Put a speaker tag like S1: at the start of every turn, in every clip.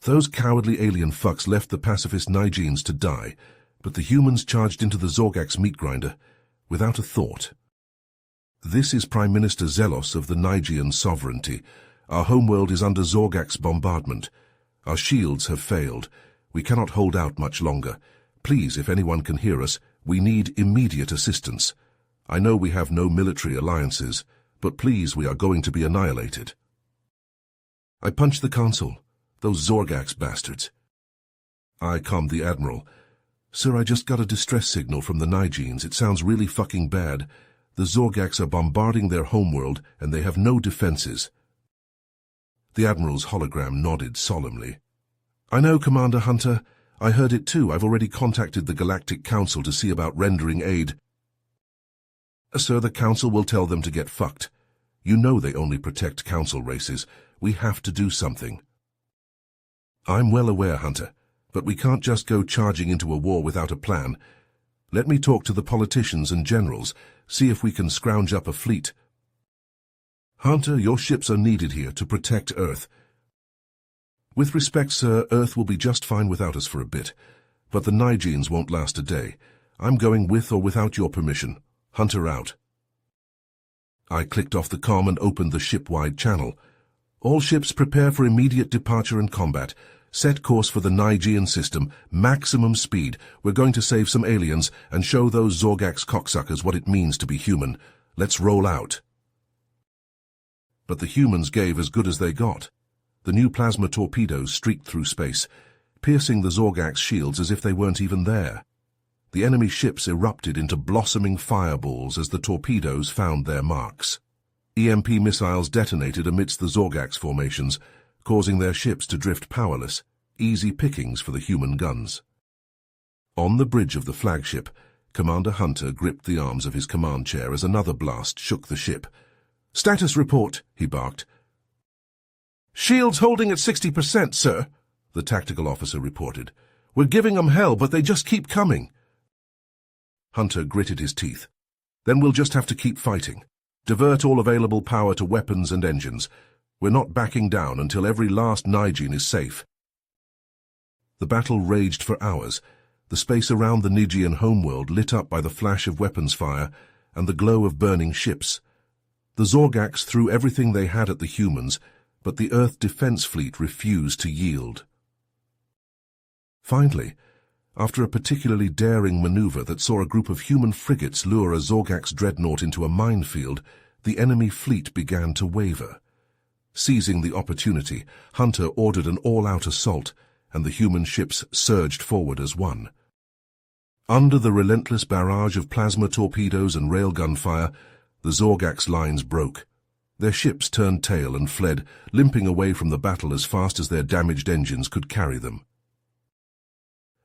S1: Those cowardly alien fucks left the pacifist Nigeans to die, but the humans charged into the Zorgax meat grinder without a thought. This is Prime Minister Zelos of the Nigean sovereignty. Our homeworld is under Zorgax bombardment. Our shields have failed. We cannot hold out much longer. Please, if anyone can hear us, we need immediate assistance. I know we have no military alliances, but please, we are going to be annihilated. I punched the console. Those Zorgax bastards. I calmed the Admiral. Sir, I just got a distress signal from the Nigeans. It sounds really fucking bad. The Zorgax are bombarding their homeworld, and they have no defenses. The Admiral's hologram nodded solemnly. I know, Commander Hunter. I heard it too. I've already contacted the Galactic Council to see about rendering aid. Sir, the Council will tell them to get fucked. You know they only protect Council races. We have to do something. I'm well aware, Hunter, but we can't just go charging into a war without a plan. Let me talk to the politicians and generals, see if we can scrounge up a fleet. Hunter, your ships are needed here to protect Earth. With respect, sir, Earth will be just fine without us for a bit, but the Nigeans won't last a day. I'm going with or without your permission. Hunter out. I clicked off the comm and opened the ship-wide channel. All ships prepare for immediate departure and combat. Set course for the Nigean system, maximum speed. We're going to save some aliens and show those Zorgax cocksuckers what it means to be human. Let's roll out. But the humans gave as good as they got. The new plasma torpedoes streaked through space, piercing the Zorgax shields as if they weren't even there. The enemy ships erupted into blossoming fireballs as the torpedoes found their marks. EMP missiles detonated amidst the Zorgax formations, causing their ships to drift powerless, easy pickings for the human guns. On the bridge of the flagship, Commander Hunter gripped the arms of his command chair as another blast shook the ship. "Status report," he barked. "Shields holding at 60%, sir," the tactical officer reported. "We're giving them hell, but they just keep coming." Hunter gritted his teeth. "Then we'll just have to keep fighting. Divert all available power to weapons and engines. We're not backing down until every last Nigean is safe." The battle raged for hours, the space around the Nigean homeworld lit up by the flash of weapons fire and the glow of burning ships. The Zorgax threw everything they had at the humans, but the Earth Defense Fleet refused to yield. Finally, after a particularly daring maneuver that saw a group of human frigates lure a Zorgax dreadnought into a minefield, the enemy fleet began to waver. Seizing the opportunity, Hunter ordered an all-out assault, and the human ships surged forward as one. Under the relentless barrage of plasma torpedoes and railgun fire, the Zorgax lines broke. Their ships turned tail and fled, limping away from the battle as fast as their damaged engines could carry them.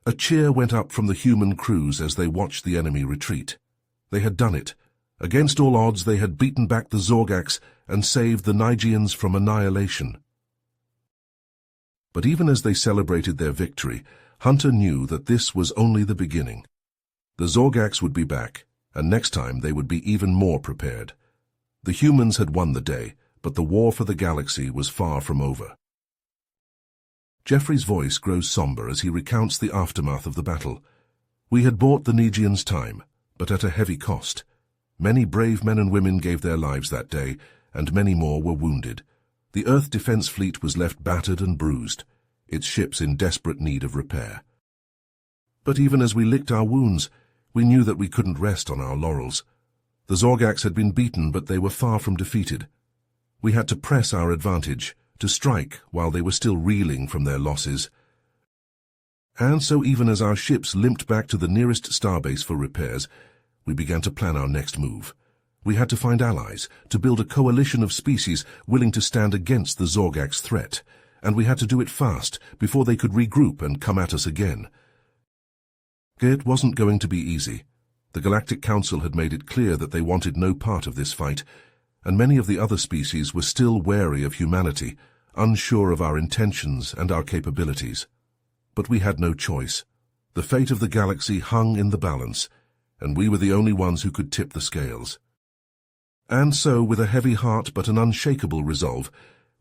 S1: A cheer went up from the human crews as they watched the enemy retreat. They had done it. Against all odds, they had beaten back the Zorgax and saved the Nigeans from annihilation. But even as they celebrated their victory, Hunter knew that this was only the beginning. The Zorgax would be back, and next time they would be even more prepared. The humans had won the day, but the war for the galaxy was far from over. Jeffrey's voice grows somber as he recounts the aftermath of the battle. "We had bought the Nigeans time, but at a heavy cost. Many brave men and women gave their lives that day, and many more were wounded. The Earth Defense Fleet was left battered and bruised, its ships in desperate need of repair. But even as we licked our wounds, we knew that we couldn't rest on our laurels. The Zorgax had been beaten, but they were far from defeated. We had to press our advantage, to strike while they were still reeling from their losses. And so even as our ships limped back to the nearest starbase for repairs, we began to plan our next move. We had to find allies, to build a coalition of species willing to stand against the Zorgax threat, and we had to do it fast, before they could regroup and come at us again. It wasn't going to be easy. The Galactic Council had made it clear that they wanted no part of this fight, and many of the other species were still wary of humanity, unsure of our intentions and our capabilities. But we had no choice. The fate of the galaxy hung in the balance, and we were the only ones who could tip the scales. And so, with a heavy heart but an unshakable resolve,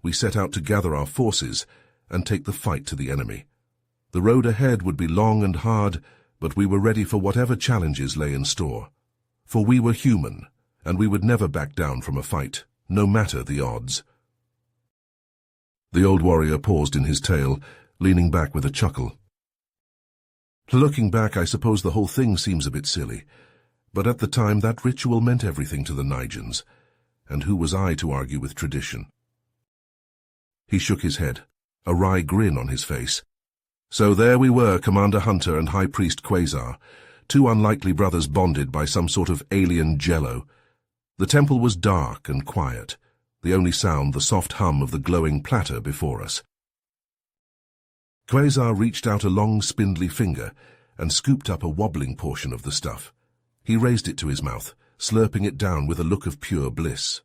S1: we set out to gather our forces and take the fight to the enemy. The road ahead would be long and hard, but we were ready for whatever challenges lay in store. For we were human, and we would never back down from a fight, no matter the odds. The old warrior paused in his tale, leaning back with a chuckle. Looking back, I suppose the whole thing seems a bit silly, but at the time that ritual meant everything to the Nigerians, and who was I to argue with tradition? He shook his head, a wry grin on his face. So there we were, Commander Hunter and High Priest Quasar, two unlikely brothers bonded by some sort of alien jello. The temple was dark and quiet, the only sound the soft hum of the glowing platter before us. Quasar reached out a long, spindly finger and scooped up a wobbling portion of the stuff. He raised it to his mouth, slurping it down with a look of pure bliss.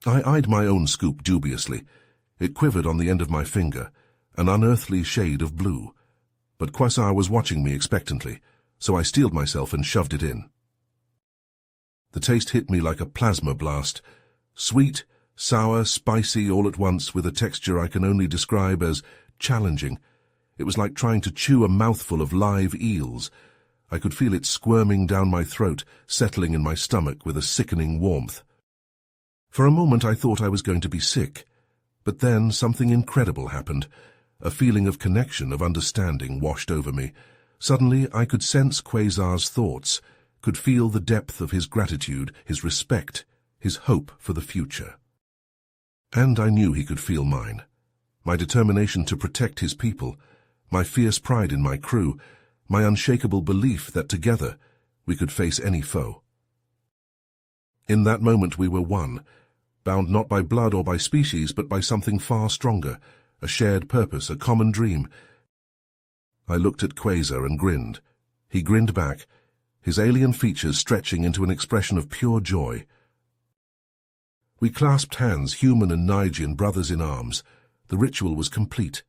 S1: I eyed my own scoop dubiously. It quivered on the end of my finger, an unearthly shade of blue. But Quasar was watching me expectantly, so I steeled myself and shoved it in. The taste hit me like a plasma blast. Sweet, sour, spicy all at once, with a texture I can only describe as challenging. It was like trying to chew a mouthful of live eels. I could feel it squirming down my throat, settling in my stomach with a sickening warmth. For a moment I thought I was going to be sick, but then something incredible happened. A feeling of connection, of understanding washed over me. Suddenly I could sense Quasar's thoughts, could feel the depth of his gratitude, his respect, his hope for the future. And I knew he could feel mine. My determination to protect his people, my fierce pride in my crew, my unshakable belief that together we could face any foe. In that moment we were one, bound not by blood or by species, but by something far stronger, a shared purpose, a common dream. I looked at Quasar and grinned. He grinned back, his alien features stretching into an expression of pure joy. We clasped hands, human and Nigerian brothers in arms. The ritual was complete.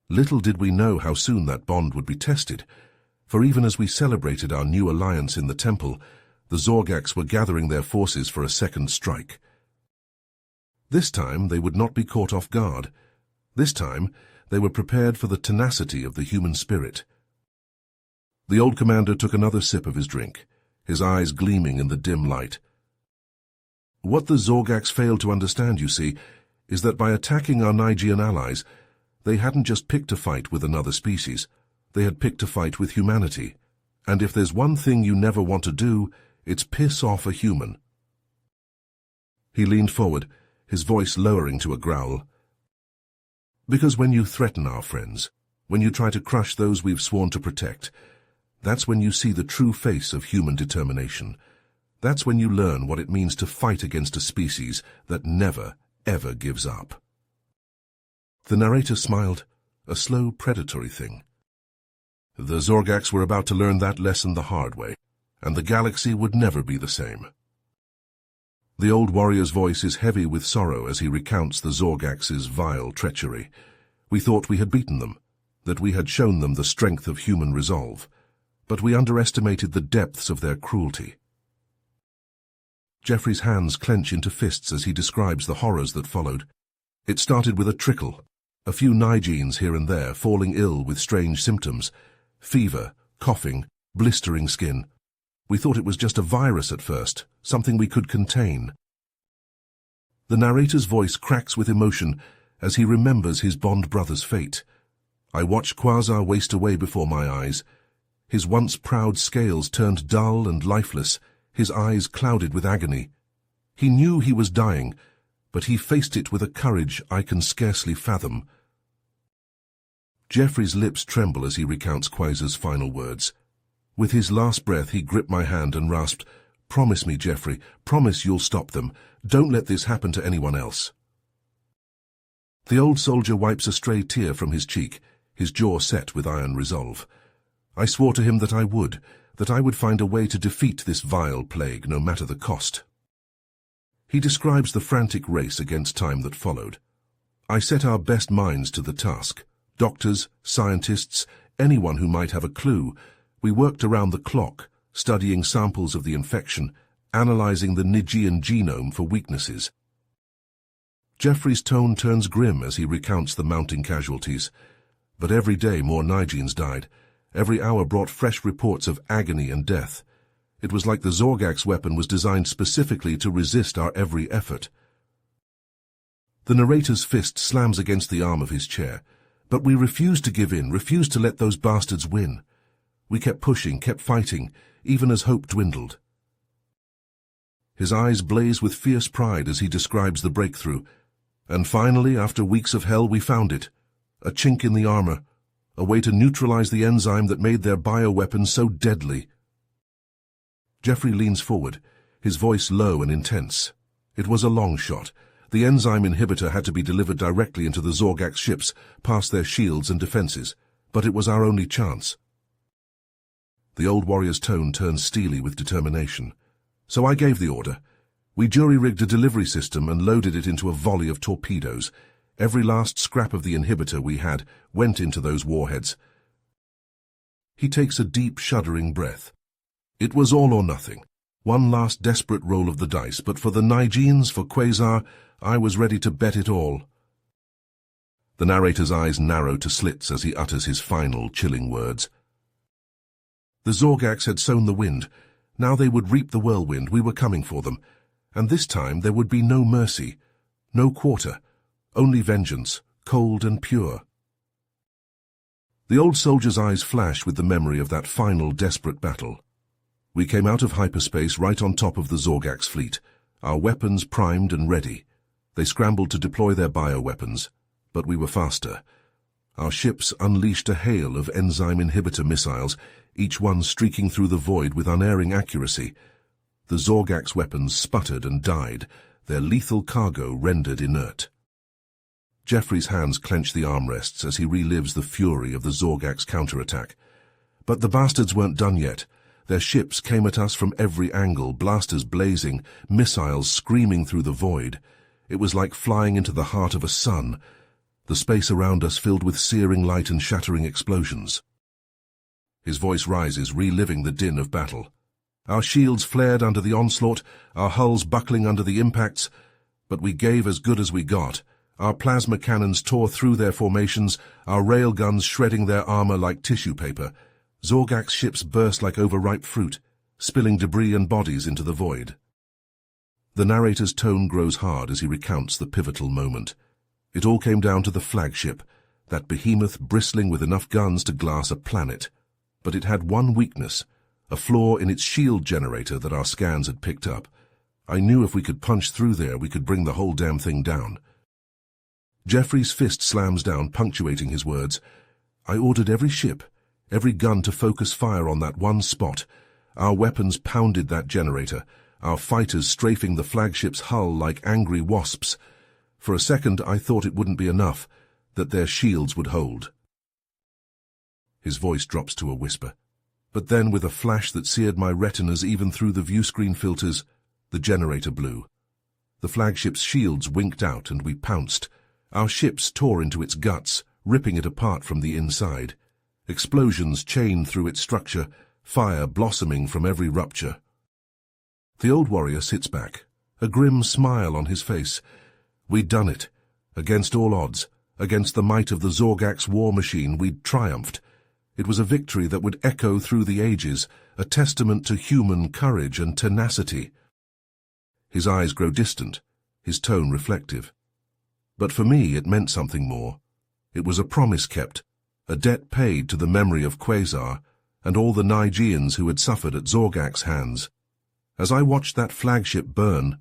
S1: Little did we know how soon that bond would be tested, for even as we celebrated our new alliance in the temple, the Zorgacs were gathering their forces for a second strike. This time they would not be caught off guard. This time they were prepared for the tenacity of the human spirit. The old commander took another sip of his drink, his eyes gleaming in the dim light. What the Zorgacs failed to understand, you see, is that by attacking our Nigerian allies, they hadn't just picked a fight with another species, they had picked a fight with humanity. And if there's one thing you never want to do, it's piss off a human. He leaned forward, his voice lowering to a growl. Because when you threaten our friends, when you try to crush those we've sworn to protect, that's when you see the true face of human determination. That's when you learn what it means to fight against a species that never, ever gives up. The narrator smiled, a slow, predatory thing. The Zorgacs were about to learn that lesson the hard way, and the galaxy would never be the same. The old warrior's voice is heavy with sorrow as he recounts the Zorgacs' vile treachery. We thought we had beaten them, that we had shown them the strength of human resolve, but we underestimated the depths of their cruelty. Geoffrey's hands clench into fists as he describes the horrors that followed. It started with a trickle, a few Nigerians here and there falling ill with strange symptoms, fever, coughing, blistering skin. We thought it was just a virus at first, something we could contain. The narrator's voice cracks with emotion as he remembers his Bond brother's fate. I watched Quasar waste away before my eyes. His once proud scales turned dull and lifeless, his eyes clouded with agony. He knew he was dying, but he faced it with a courage I can scarcely fathom. Geoffrey's lips tremble as he recounts Quasar's final words. With his last breath he gripped my hand and rasped, "Promise me, Geoffrey, promise you'll stop them. Don't let this happen to anyone else." The old soldier wipes a stray tear from his cheek, his jaw set with iron resolve. I swore to him that I would find a way to defeat this vile plague, no matter the cost. He describes the frantic race against time that followed. I set our best minds to the task. Doctors, scientists, anyone who might have a clue. We worked around the clock, studying samples of the infection, analyzing the Nigean genome for weaknesses. Jeffrey's tone turns grim as he recounts the mounting casualties. But every day more Nigeans died. Every hour brought fresh reports of agony and death. It was like the Zorgax weapon was designed specifically to resist our every effort. The narrator's fist slams against the arm of his chair. But we refused to give in, refused to let those bastards win. We kept pushing, kept fighting, even as hope dwindled. His eyes blaze with fierce pride as he describes the breakthrough. And finally, after weeks of hell, we found it. A chink in the armor. A way to neutralize the enzyme that made their bioweapons so deadly. Jeffrey leans forward, his voice low and intense. It was a long shot. The enzyme inhibitor had to be delivered directly into the Zorgax ships, past their shields and defenses. But it was our only chance. The old warrior's tone turns steely with determination. So I gave the order. We jury-rigged a delivery system and loaded it into a volley of torpedoes. Every last scrap of the inhibitor we had went into those warheads. He takes a deep, shuddering breath. It was all or nothing. One last desperate roll of the dice, but for the Nigeans, for Quasar, I was ready to bet it all. The narrator's eyes narrow to slits as he utters his final, chilling words. The Zorgax had sown the wind. Now they would reap the whirlwind. We were coming for them. And this time there would be no mercy, no quarter, only vengeance, cold and pure. The old soldier's eyes flash with the memory of that final desperate battle. We came out of hyperspace right on top of the Zorgax fleet, our weapons primed and ready. They scrambled to deploy their bioweapons, but we were faster. Our ships unleashed a hail of enzyme inhibitor missiles, each one streaking through the void with unerring accuracy. The Zorgax weapons sputtered and died, their lethal cargo rendered inert. Jeffrey's hands clench the armrests as he relives the fury of the Zorgax counterattack. But the bastards weren't done yet. Their ships came at us from every angle, blasters blazing, missiles screaming through the void. It was like flying into the heart of a sun, the space around us filled with searing light and shattering explosions. His voice rises, reliving the din of battle. Our shields flared under the onslaught, our hulls buckling under the impacts, but we gave as good as we got. Our plasma cannons tore through their formations, our railguns shredding their armor like tissue paper. Zorgax ships burst like overripe fruit, spilling debris and bodies into the void. The narrator's tone grows hard as he recounts the pivotal moment. It all came down to the flagship, that behemoth bristling with enough guns to glass a planet. But it had one weakness, a flaw in its shield generator that our scans had picked up. I knew if we could punch through there, we could bring the whole damn thing down. Jeffrey's fist slams down, punctuating his words. I ordered every ship, every gun to focus fire on that one spot. Our weapons pounded that generator, our fighters strafing the flagship's hull like angry wasps. For a second I thought it wouldn't be enough, that their shields would hold. His voice drops to a whisper. But then, with a flash that seared my retinas even through the viewscreen filters, the generator blew. The flagship's shields winked out and we pounced. Our ships tore into its guts, ripping it apart from the inside. Explosions chained through its structure, fire blossoming from every rupture. The old warrior sits back, a grim smile on his face. We'd done it. Against all odds, against the might of the Zorgax war machine, we'd triumphed. It was a victory that would echo through the ages, a testament to human courage and tenacity. His eyes grow distant, his tone reflective. But for me it meant something more. It was a promise kept, a debt paid to the memory of Quasar and all the Nigeans who had suffered at Zorgax's hands. As I watched that flagship burn,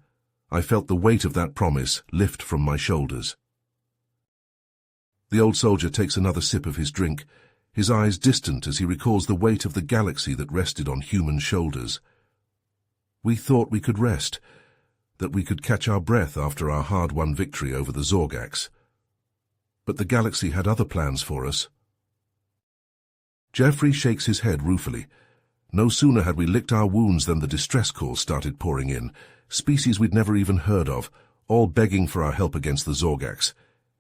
S1: I felt the weight of that promise lift from my shoulders. The old soldier takes another sip of his drink, his eyes distant as he recalls the weight of the galaxy that rested on human shoulders. We thought we could rest, that we could catch our breath after our hard-won victory over the Zorgax. But the galaxy had other plans for us. Jeffrey shakes his head ruefully. No sooner had we licked our wounds than the distress calls started pouring in, species we'd never even heard of, all begging for our help against the Zorgax.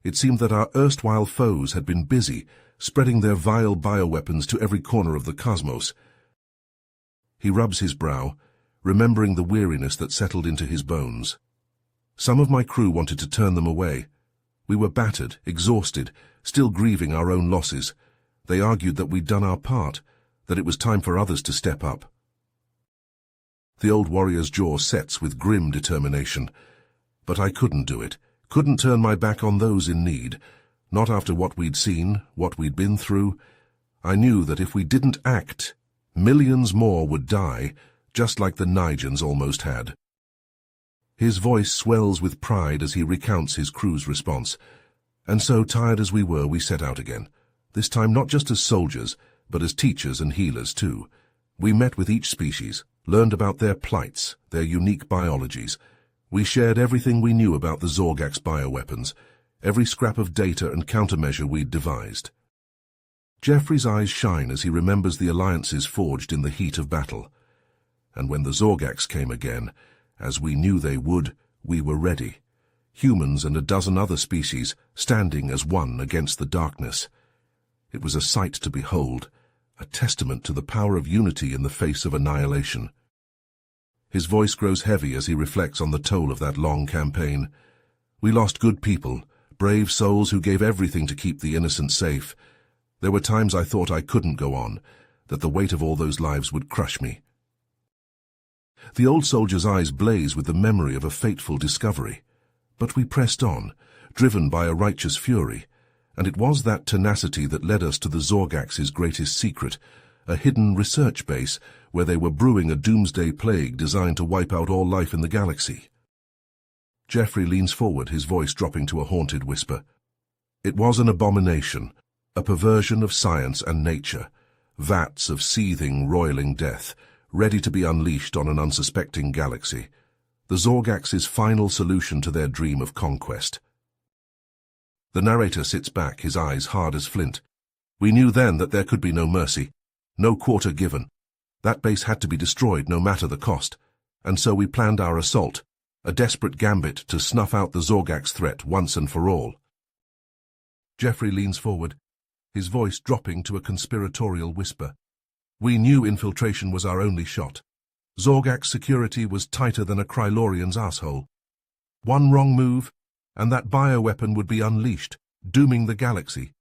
S1: It seemed that our erstwhile foes had been busy, spreading their vile bioweapons to every corner of the cosmos. He rubs his brow, remembering the weariness that settled into his bones. Some of my crew wanted to turn them away. We were battered, exhausted, still grieving our own losses. They argued that we'd done our part, that it was time for others to step up. The old warrior's jaw sets with grim determination. But I couldn't do it, couldn't turn my back on those in need. Not after what we'd seen, what we'd been through. I knew that if we didn't act, millions more would die, just like the Nigerians almost had. His voice swells with pride as he recounts his crew's response. And so, tired as we were, we set out again. This time not just as soldiers, but as teachers and healers too. We met with each species, learned about their plights, their unique biologies. We shared everything we knew about the Zorgax bioweapons, every scrap of data and countermeasure we'd devised. Jeffrey's eyes shine as he remembers the alliances forged in the heat of battle. And when the Zorgax came again, as we knew they would, we were ready. Humans and a dozen other species standing as one against the darkness. It was a sight to behold, a testament to the power of unity in the face of annihilation. His voice grows heavy as he reflects on the toll of that long campaign. We lost good people, brave souls who gave everything to keep the innocent safe. There were times I thought I couldn't go on, that the weight of all those lives would crush me. The old soldier's eyes blaze with the memory of a fateful discovery. But we pressed on, driven by a righteous fury, and it was that tenacity that led us to the Zorgax's greatest secret, a hidden research base where they were brewing a doomsday plague designed to wipe out all life in the galaxy. Jeffrey leans forward, his voice dropping to a haunted whisper. It was an abomination, a perversion of science and nature, vats of seething, roiling death, ready to be unleashed on an unsuspecting galaxy. The Zorgax's final solution to their dream of conquest. The narrator sits back, his eyes hard as flint. We knew then that there could be no mercy, no quarter given. That base had to be destroyed no matter the cost, and so we planned our assault, a desperate gambit to snuff out the Zorgax threat once and for all. Jeffrey leans forward, his voice dropping to a conspiratorial whisper. We knew infiltration was our only shot. Zorgax security was tighter than a Krylorian's asshole. One wrong move, and that bioweapon would be unleashed, dooming the galaxy.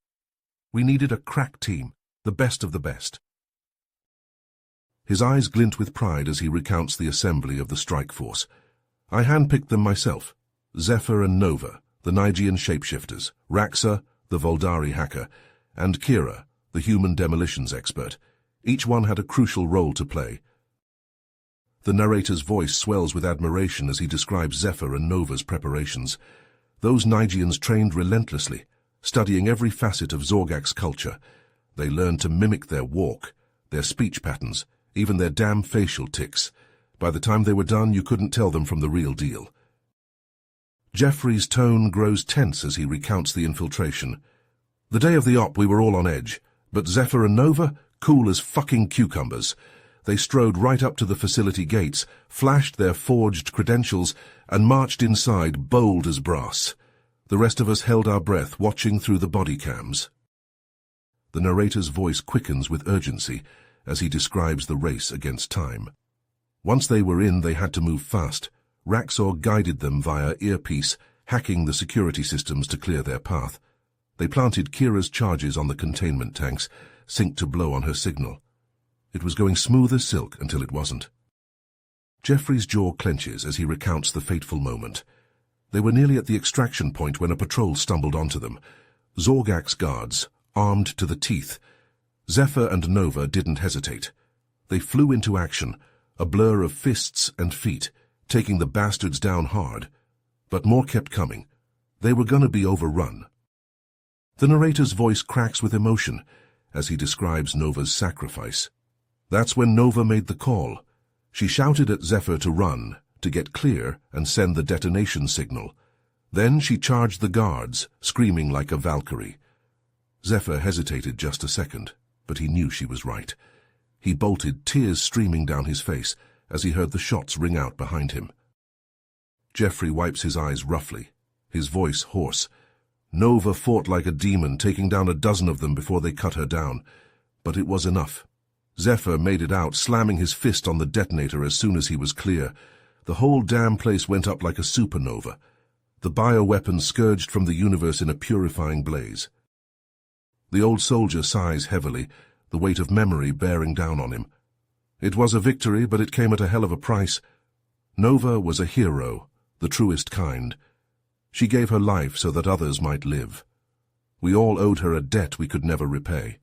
S1: We needed a crack team, the best of the best. His eyes glint with pride as he recounts the assembly of the strike force. I handpicked them myself. Zephyr and Nova, the Nigerian shapeshifters, Raxa, the Voldari hacker, and Kira, the human demolitions expert. Each one had a crucial role to play. The narrator's voice swells with admiration as he describes Zephyr and Nova's preparations. Those Nigerians trained relentlessly, studying every facet of Zorgax culture. They learned to mimic their walk, their speech patterns, even their damn facial tics. By the time they were done, you couldn't tell them from the real deal. Jeffrey's tone grows tense as he recounts the infiltration. The day of the op, we were all on edge, but Zephyr and Nova, cool as fucking cucumbers. They strode right up to the facility gates, flashed their forged credentials, and marched inside, bold as brass. The rest of us held our breath, watching through the body cams. The narrator's voice quickens with urgency as he describes the race against time. Once they were in, they had to move fast. Raxor guided them via earpiece, hacking the security systems to clear their path. They planted Kira's charges on the containment tanks, synced to blow on her signal. It was going smooth as silk until it wasn't. Jeffrey's jaw clenches as he recounts the fateful moment. They were nearly at the extraction point when a patrol stumbled onto them. Zorgax guards, armed to the teeth. Zephyr and Nova didn't hesitate. They flew into action, a blur of fists and feet, taking the bastards down hard. But more kept coming. They were gonna be overrun. The narrator's voice cracks with emotion as he describes Nova's sacrifice. That's when Nova made the call. She shouted at Zephyr to run, to get clear and send the detonation signal. Then she charged the guards, screaming like a Valkyrie. Zephyr hesitated just a second, but he knew she was right. He bolted, tears streaming down his face, as he heard the shots ring out behind him. Jeffrey wipes his eyes roughly, his voice hoarse. Nova fought like a demon, taking down a dozen of them before they cut her down. But it was enough. Zephyr made it out, slamming his fist on the detonator as soon as he was clear. The whole damn place went up like a supernova. The bioweapon scourged from the universe in a purifying blaze. The old soldier sighs heavily, the weight of memory bearing down on him. It was a victory, but it came at a hell of a price. Nova was a hero, the truest kind. She gave her life so that others might live. We all owed her a debt we could never repay.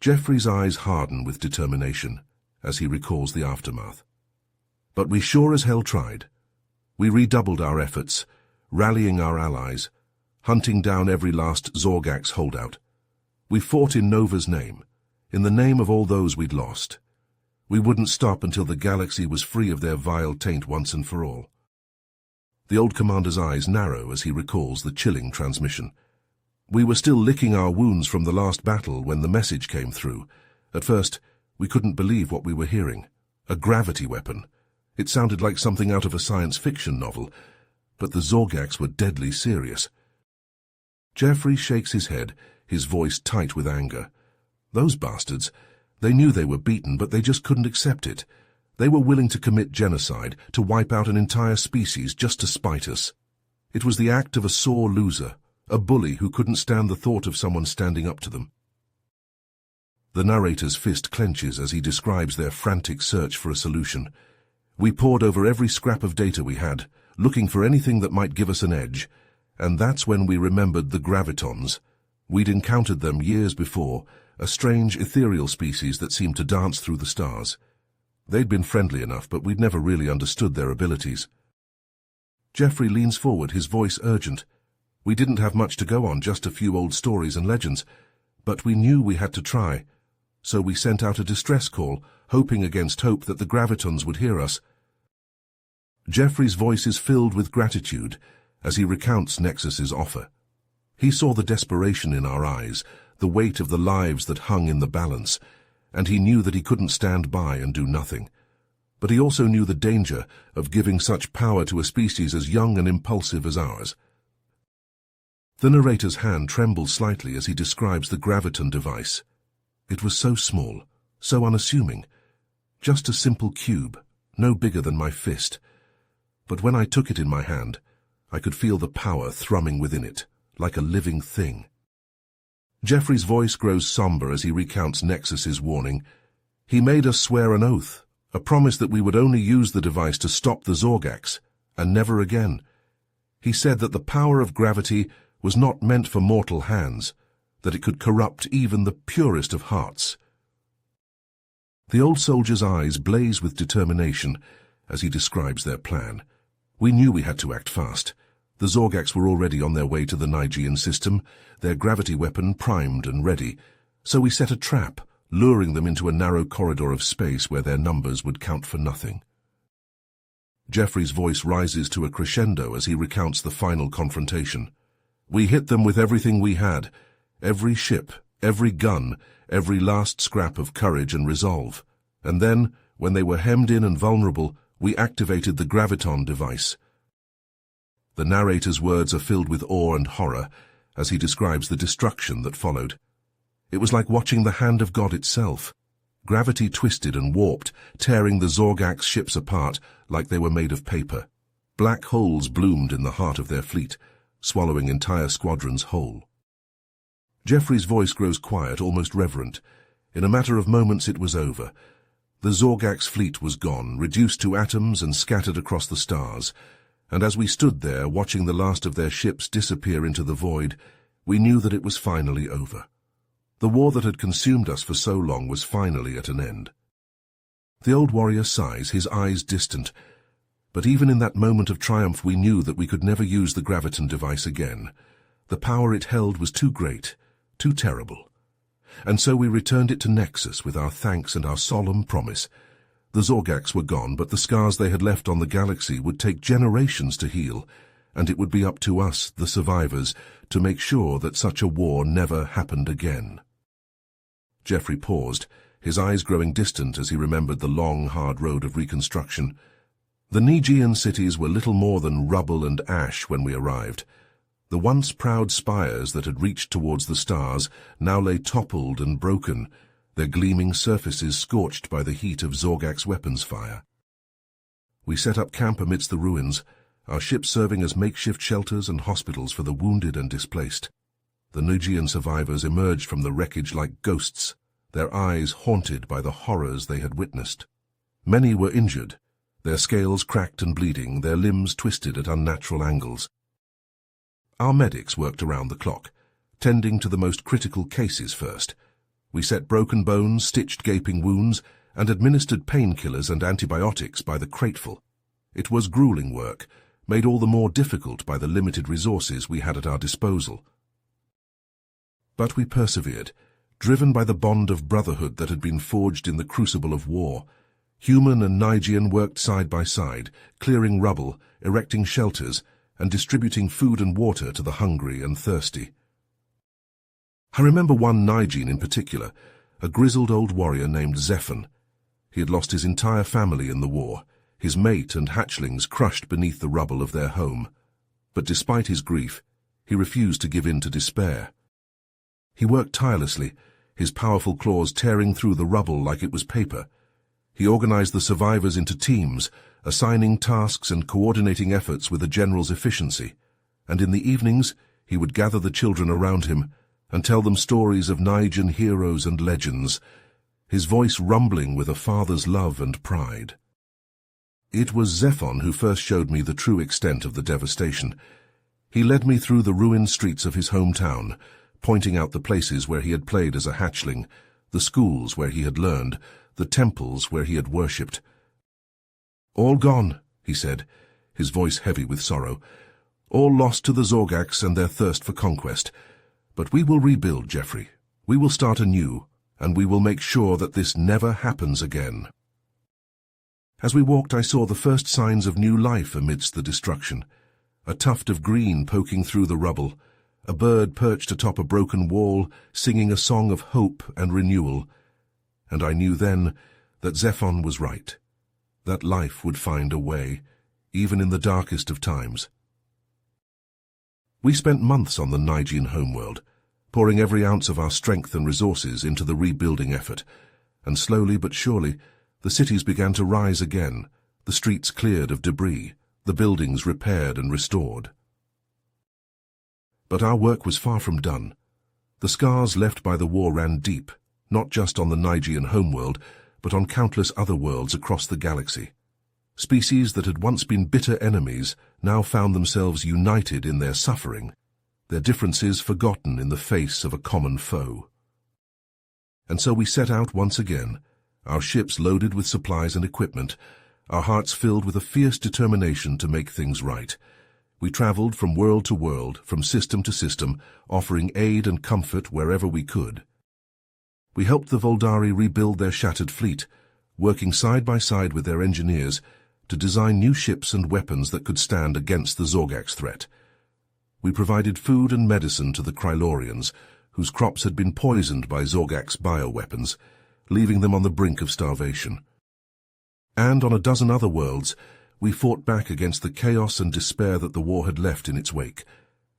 S1: Jeffrey's eyes harden with determination as he recalls the aftermath. But we sure as hell tried. We redoubled our efforts, rallying our allies, hunting down every last Zorgax holdout. We fought in Nova's name, in the name of all those we'd lost. We wouldn't stop until the galaxy was free of their vile taint once and for all. The old commander's eyes narrow as he recalls the chilling transmission. We were still licking our wounds from the last battle when the message came through. At first, we couldn't believe what we were hearing. A gravity weapon. It sounded like something out of a science fiction novel, but the Zorgax were deadly serious. Jeffrey shakes his head, his voice tight with anger. Those bastards, they knew they were beaten, but they just couldn't accept it. They were willing to commit genocide, to wipe out an entire species just to spite us. It was the act of a sore loser, a bully who couldn't stand the thought of someone standing up to them. The narrator's fist clenches as he describes their frantic search for a solution. We pored over every scrap of data we had, looking for anything that might give us an edge, and that's when we remembered the gravitons. We'd encountered them years before, a strange ethereal species that seemed to dance through the stars. They'd been friendly enough, but we'd never really understood their abilities. Jeffrey leans forward, his voice urgent. We didn't have much to go on, just a few old stories and legends, but we knew we had to try. So we sent out a distress call, hoping against hope that the gravitons would hear us. Jeffrey's voice is filled with gratitude as he recounts Nexus's offer. He saw the desperation in our eyes, the weight of the lives that hung in the balance, and he knew that he couldn't stand by and do nothing. But he also knew the danger of giving such power to a species as young and impulsive as ours. The narrator's hand trembles slightly as he describes the graviton device. It was so small, so unassuming, just a simple cube, no bigger than my fist. But when I took it in my hand, I could feel the power thrumming within it, like a living thing. Jeffrey's voice grows somber as he recounts Nexus's warning. He made us swear an oath, a promise that we would only use the device to stop the Zorgax, and never again. He said that the power of gravity was not meant for mortal hands, that it could corrupt even the purest of hearts. The old soldier's eyes blaze with determination as he describes their plan. We knew we had to act fast. The Zorgax were already on their way to the Nigean system, their gravity weapon primed and ready, so we set a trap, luring them into a narrow corridor of space where their numbers would count for nothing. Jeffrey's voice rises to a crescendo as he recounts the final confrontation. We hit them with everything we had, every ship, every gun, every last scrap of courage and resolve. And then, when they were hemmed in and vulnerable, we activated the graviton device. The narrator's words are filled with awe and horror as he describes the destruction that followed. It was like watching the hand of God itself. Gravity twisted and warped, tearing the Zorgax ships apart like they were made of paper. Black holes bloomed in the heart of their fleet, swallowing entire squadrons whole. Jeffrey's voice grows quiet, almost reverent. In a matter of moments it was over. The Zorgax fleet was gone, reduced to atoms and scattered across the stars. And as we stood there, watching the last of their ships disappear into the void, we knew that it was finally over. The war that had consumed us for so long was finally at an end. The old warrior sighs, his eyes distant. But even in that moment of triumph we knew that we could never use the graviton device again. The power it held was too great, too terrible. And so we returned it to Nexus with our thanks and our solemn promise. The Zorgax were gone, but the scars they had left on the galaxy would take generations to heal, and it would be up to us, the survivors, to make sure that such a war never happened again. Jeffrey paused, his eyes growing distant as he remembered the long, hard road of reconstruction. The Nigean cities were little more than rubble and ash when we arrived. The once proud spires that had reached towards the stars now lay toppled and broken, their gleaming surfaces scorched by the heat of Zorgax weapons fire. We set up camp amidst the ruins, our ships serving as makeshift shelters and hospitals for the wounded and displaced. The Nigean survivors emerged from the wreckage like ghosts, their eyes haunted by the horrors they had witnessed. Many were injured, their scales cracked and bleeding, their limbs twisted at unnatural angles. Our medics worked around the clock, tending to the most critical cases first. We set broken bones, stitched gaping wounds, and administered painkillers and antibiotics by the crateful. It was grueling work, made all the more difficult by the limited resources we had at our disposal. But we persevered, driven by the bond of brotherhood that had been forged in the crucible of war. Human and Nigean worked side by side, clearing rubble, erecting shelters, and distributing food and water to the hungry and thirsty. I remember one Nigean in particular, a grizzled old warrior named Zephon. He had lost his entire family in the war, his mate and hatchlings crushed beneath the rubble of their home. But despite his grief, he refused to give in to despair. He worked tirelessly, his powerful claws tearing through the rubble like it was paper. He organized the survivors into teams, assigning tasks and coordinating efforts with a general's efficiency. And in the evenings, he would gather the children around him and tell them stories of Nigerian heroes and legends, his voice rumbling with a father's love and pride. It was Zephon who first showed me the true extent of the devastation. He led me through the ruined streets of his hometown, pointing out the places where he had played as a hatchling, the schools where he had learned, the temples where he had worshipped. "All gone," he said, his voice heavy with sorrow. "All lost to the Zorgax and their thirst for conquest. But we will rebuild, Jeffrey. We will start anew, and we will make sure that this never happens again." As we walked, I saw the first signs of new life amidst the destruction. A tuft of green poking through the rubble, a bird perched atop a broken wall, singing a song of hope and renewal. And I knew then that Zephon was right, that life would find a way, even in the darkest of times. We spent months on the Nigerian homeworld, pouring every ounce of our strength and resources into the rebuilding effort, and slowly but surely, the cities began to rise again, the streets cleared of debris, the buildings repaired and restored. But our work was far from done. The scars left by the war ran deep, not just on the Nigerian homeworld, but on countless other worlds across the galaxy. Species that had once been bitter enemies now found themselves united in their suffering, their differences forgotten in the face of a common foe. And so we set out once again, our ships loaded with supplies and equipment, our hearts filled with a fierce determination to make things right. We traveled from world to world, from system to system, offering aid and comfort wherever we could. We helped the Voldari rebuild their shattered fleet, working side by side with their engineers to design new ships and weapons that could stand against the Zorgax threat. We provided food and medicine to the Krylorians, whose crops had been poisoned by Zorgax bioweapons, leaving them on the brink of starvation. And on a dozen other worlds, we fought back against the chaos and despair that the war had left in its wake.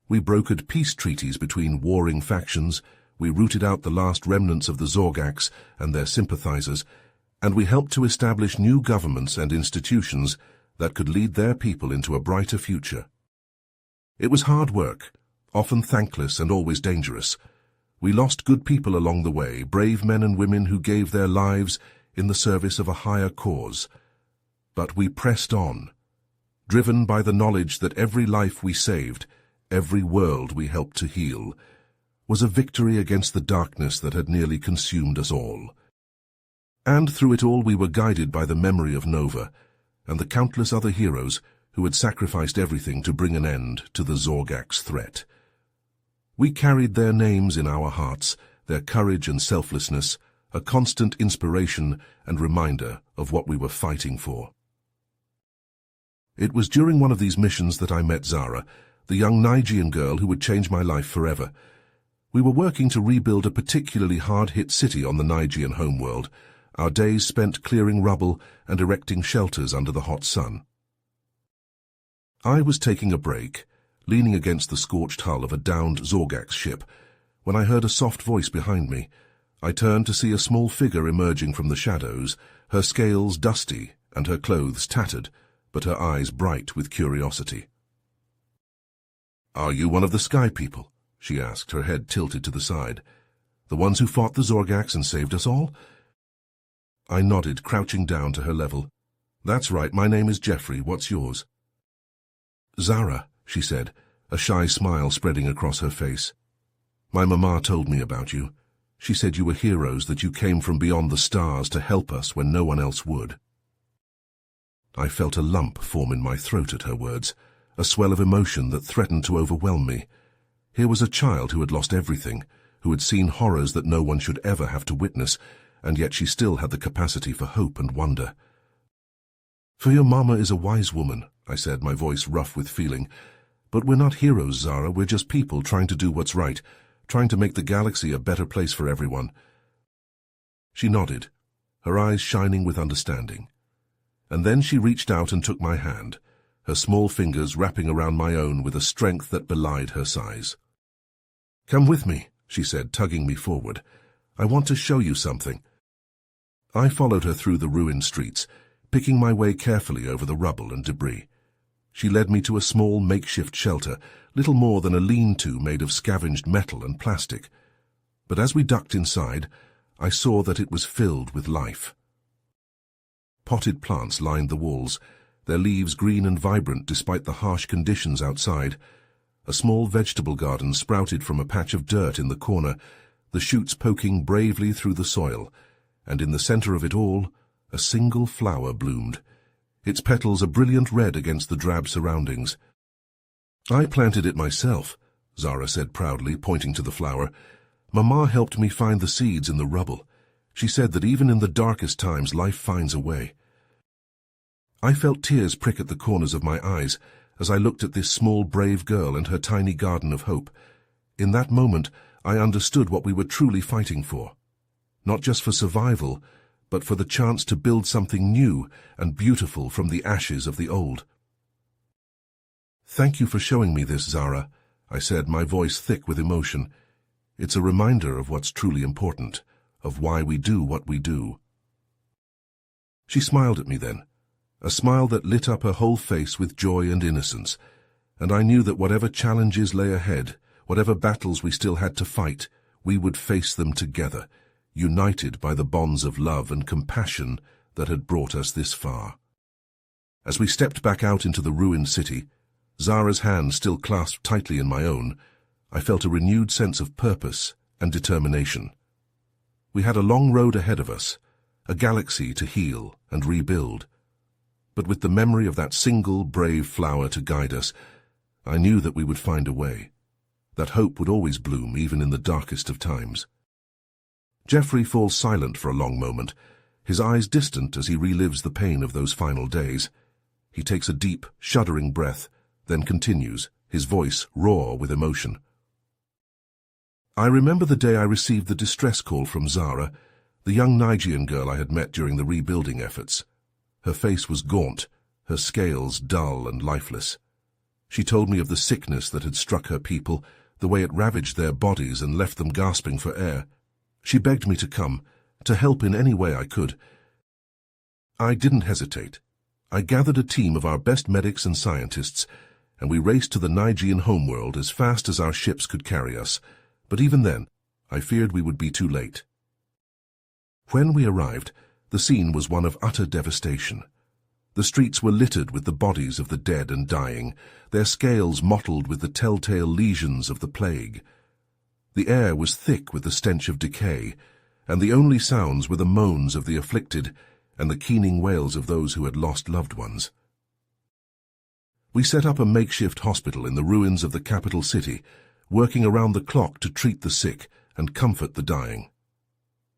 S1: We brokered peace treaties between warring factions, we rooted out the last remnants of the Zorgax and their sympathizers, and we helped to establish new governments and institutions that could lead their people into a brighter future. It was hard work, often thankless and always dangerous. We lost good people along the way, brave men and women who gave their lives in the service of a higher cause. But we pressed on, driven by the knowledge that every life we saved, every world we helped to heal, was a victory against the darkness that had nearly consumed us all. And through it all we were guided by the memory of Nova and the countless other heroes who had sacrificed everything to bring an end to the Zorgax threat. We carried their names in our hearts, their courage and selflessness, a constant inspiration and reminder of what we were fighting for. It was during one of these missions that I met Zara, the young Nigerian girl who would change my life forever. We were working to rebuild a particularly hard-hit city on the Nigerian homeworld, our days spent clearing rubble and erecting shelters under the hot sun. I was taking a break, leaning against the scorched hull of a downed Zorgax ship, when I heard a soft voice behind me. I turned to see a small figure emerging from the shadows, her scales dusty and her clothes tattered, but her eyes bright with curiosity. "Are you one of the Sky people?" she asked, her head tilted to the side. "The ones who fought the Zorgax and saved us all?" I nodded, crouching down to her level. "That's right, my name is Jeffrey. What's yours?" "Zara," she said, a shy smile spreading across her face. "My mama told me about you. She said you were heroes, that you came from beyond the stars to help us when no one else would." I felt a lump form in my throat at her words, a swell of emotion that threatened to overwhelm me. Here was a child who had lost everything, who had seen horrors that no one should ever have to witness, and yet she still had the capacity for hope and wonder. "For your mama is a wise woman," I said, my voice rough with feeling. "But we're not heroes, Zara. We're just people trying to do what's right, trying to make the galaxy a better place for everyone." She nodded, her eyes shining with understanding. And then she reached out and took my hand, her small fingers wrapping around my own with a strength that belied her size. "Come with me," she said, tugging me forward. "I want to show you something." I followed her through the ruined streets, picking my way carefully over the rubble and debris. She led me to a small makeshift shelter, little more than a lean-to made of scavenged metal and plastic. But as we ducked inside, I saw that it was filled with life. Potted plants lined the walls, their leaves green and vibrant despite the harsh conditions outside. A small vegetable garden sprouted from a patch of dirt in the corner, the shoots poking bravely through the soil, and in the center of it all, a single flower bloomed, its petals a brilliant red against the drab surroundings. "I planted it myself," Zara said proudly, pointing to the flower. "Mama helped me find the seeds in the rubble. She said that even in the darkest times, life finds a way." I felt tears prick at the corners of my eyes as I looked at this small, brave girl and her tiny garden of hope. In that moment, I understood what we were truly fighting for. Not just for survival, but for the chance to build something new and beautiful from the ashes of the old. "Thank you for showing me this, Zara," I said, my voice thick with emotion. "It's a reminder of what's truly important, of why we do what we do." She smiled at me then, a smile that lit up her whole face with joy and innocence, and I knew that whatever challenges lay ahead, whatever battles we still had to fight, we would face them together, united by the bonds of love and compassion that had brought us this far. As we stepped back out into the ruined city, Zara's hand still clasped tightly in my own, I felt a renewed sense of purpose and determination. We had a long road ahead of us, a galaxy to heal and rebuild. But with the memory of that single brave flower to guide us, I knew that we would find a way, that hope would always bloom even in the darkest of times. Jeffrey falls silent for a long moment, his eyes distant as he relives the pain of those final days. He takes a deep, shuddering breath, then continues, his voice raw with emotion. "I remember the day I received the distress call from Zara, the young Nigean girl I had met during the rebuilding efforts. Her face was gaunt, her scales dull and lifeless. She told me of the sickness that had struck her people, the way it ravaged their bodies and left them gasping for air. She begged me to come, to help in any way I could. I didn't hesitate. I gathered a team of our best medics and scientists, and we raced to the Nigean homeworld as fast as our ships could carry us. But even then, I feared we would be too late. When we arrived, the scene was one of utter devastation. The streets were littered with the bodies of the dead and dying, their scales mottled with the telltale lesions of the plague. The air was thick with the stench of decay, and the only sounds were the moans of the afflicted and the keening wails of those who had lost loved ones. We set up a makeshift hospital in the ruins of the capital city, working around the clock to treat the sick and comfort the dying.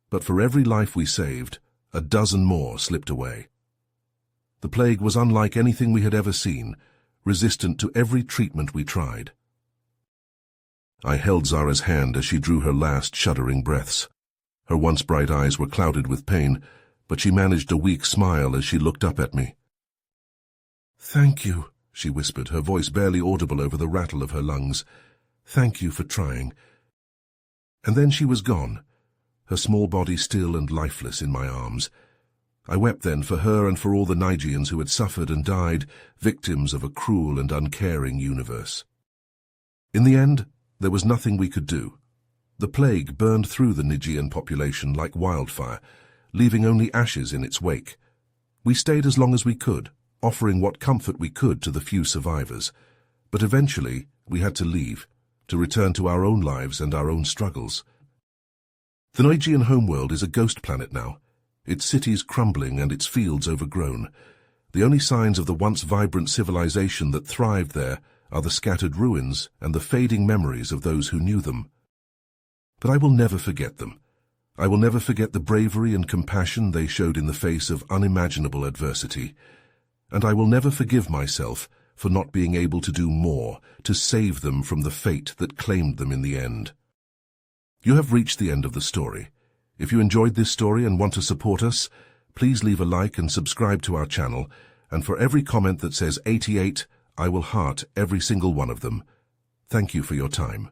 S1: But for every life we saved, a dozen more slipped away. The plague was unlike anything we had ever seen, resistant to every treatment we tried. I held Zara's hand as she drew her last shuddering breaths. Her once bright eyes were clouded with pain, but she managed a weak smile as she looked up at me. "Thank you," she whispered, her voice barely audible over the rattle of her lungs. "Thank you for trying." And then she was gone, her small body still and lifeless in my arms. I wept then for her and for all the Nigians who had suffered and died, victims of a cruel and uncaring universe. In the end, there was nothing we could do. The plague burned through the Nigian population like wildfire, leaving only ashes in its wake. We stayed as long as we could, offering what comfort we could to the few survivors. But eventually, we had to leave, to return to our own lives and our own struggles. The Nigian homeworld is a ghost planet now, its cities crumbling and its fields overgrown. The only signs of the once vibrant civilization that thrived there are the scattered ruins and the fading memories of those who knew them. But I will never forget them. I will never forget the bravery and compassion they showed in the face of unimaginable adversity. And I will never forgive myself for not being able to do more to save them from the fate that claimed them in the end. You have reached the end of the story. If you enjoyed this story and want to support us, please leave a like and subscribe to our channel, and for every comment that says 88, I will heart every single one of them. Thank you for your time.